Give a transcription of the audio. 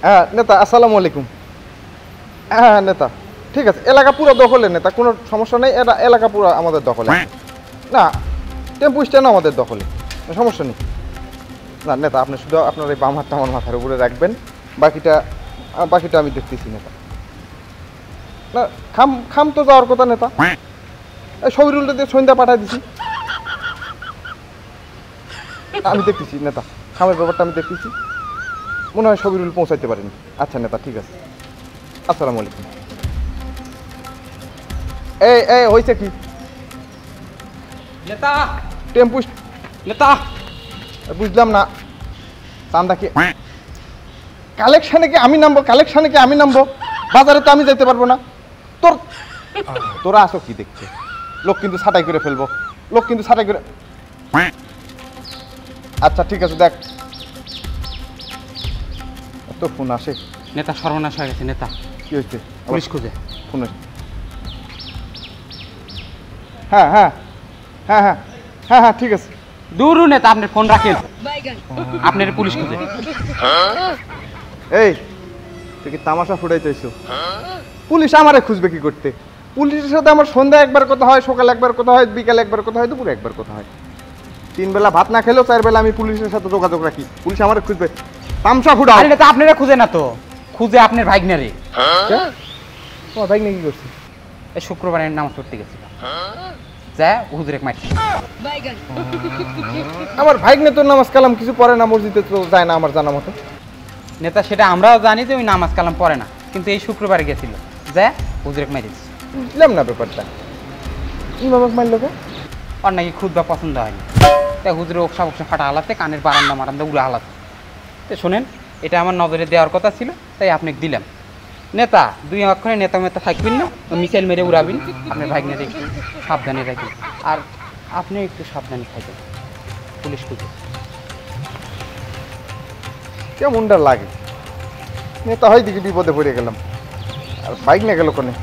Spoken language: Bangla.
হ্যাঁ নেতা, আসসালামু আলাইকুম। হ্যাঁ নেতা, ঠিক আছে, এলাকা পুরো দখলে নেতা, কোনো সমস্যা নেই, এটা এলাকা পুরো আমাদের দখলে। না, টেম্পু স্ট্যান্ড আমাদের দখলে, সমস্যা নেই। না নেতা, আপনি শুধু আপনার এই বাম হাতটা আমার মাথার উপরে রাখবেন, বাকিটা বাকিটা আমি দেখতেছি নেতা। না, খাম খাম তো যাওয়ার কথা নেতা, এই শরীরুলটা দিয়ে সন্ধ্যা পাঠাই দিছি। আমি দেখতেছি নেতা, খামের ব্যাপারটা আমি দেখতেছি, মনে হয় শরীরুল পৌঁছাইতে পারেনি। আচ্ছা নেতা, ঠিক আছে, আসসালামু আলাইকুম। এই হয়েছে কি নেতা টেম্পু? নেতা বুঝলাম না, চান্দা কি কালেকশানে কি আমি নামবো? কালেকশানে কি আমি নামবো? বাজারে তো আমি যেতে পারবো না। তোরা আসো কি দেখতে? লোক কিন্তু ছাটাই করে ফেলবো, লোক কিন্তু ছাটাই করে। আচ্ছা ঠিক আছে, দেখ তো ফোন আসে। নেতা সর্বনাশ হয়ে গেছে নেতা। কি হয়েছে? পুলিশ খুঁজে। ফোন আসে। হ্যাঁ হ্যাঁ হ্যাঁ হ্যাঁ হ্যাঁ হ্যাঁ ঠিক আছে। দূর নেতা, আপনার ফোন রাখেন, আপনার পুলিশ খুঁজে। এই তুই কি তামাশা ফুটাইতেছো? পুলিশ আমারে খুঁজবে কি করতে? পুলিশের সাথে আমার সন্ধ্যা একবার কথা হয়, সকালে একবার কথা হয়, বিকালে একবার কথা হয়, দুপুরে একবার কথা হয়। 3 বেলা ভাত না খেলেও 4 বেলা আমি পুলিশের সাথে যোগাযোগ রাখি। পুলিশ আমারে খুঁজবে? তামসা ফুটাও। আরে নেতা, আপনারা খুঁজে না তো, খুঁজে আপনার ভাগ্নারে। তোমার ভাই নাকি করছে? এই শুক্রবারে নামাজ পড়তে গেছিল, যা হুজুরে মারছে। আমার ভাইগনে তোর নামাজ কালাম কিছু পড়ে না, মসজিদে তো যায় না আমার জানা মতো। নেতা সেটা আমরাও জানি যে ওই নামাজ কালাম পড়ে না, কিন্তু এই শুক্রবারে গেছিল, যা হুজুরে মারিছে। বুঝলাম না ব্যাপারটা, ইমামক মারল কে? আর নাকি খুদবা পছন্দ হয়নি, তাই হুজুরে ওকসা ওকসা ফাটা হালাতে, কানের বারান্দা মারান্দা উড়া হালাতে। তো শোনেন, এটা আমার নজরে দেওয়ার কথা ছিল, তাই আপনাকে দিলাম। নেতা 2 অক্ষরে নেতা মেতা থাকবেন না, মিসাইল মেরে উড়াবেন। আপনার ভাগ্নের একটু সাবধানে রাখবেন, আর আপনি একটু সাবধানে থাকবেন, পুলিশ খুঁজে। কেমনটা লাগে, নেতা হয় দিকে বিপদে পড়ে গেলাম, আর বাইক নিয়ে গেল কোনে।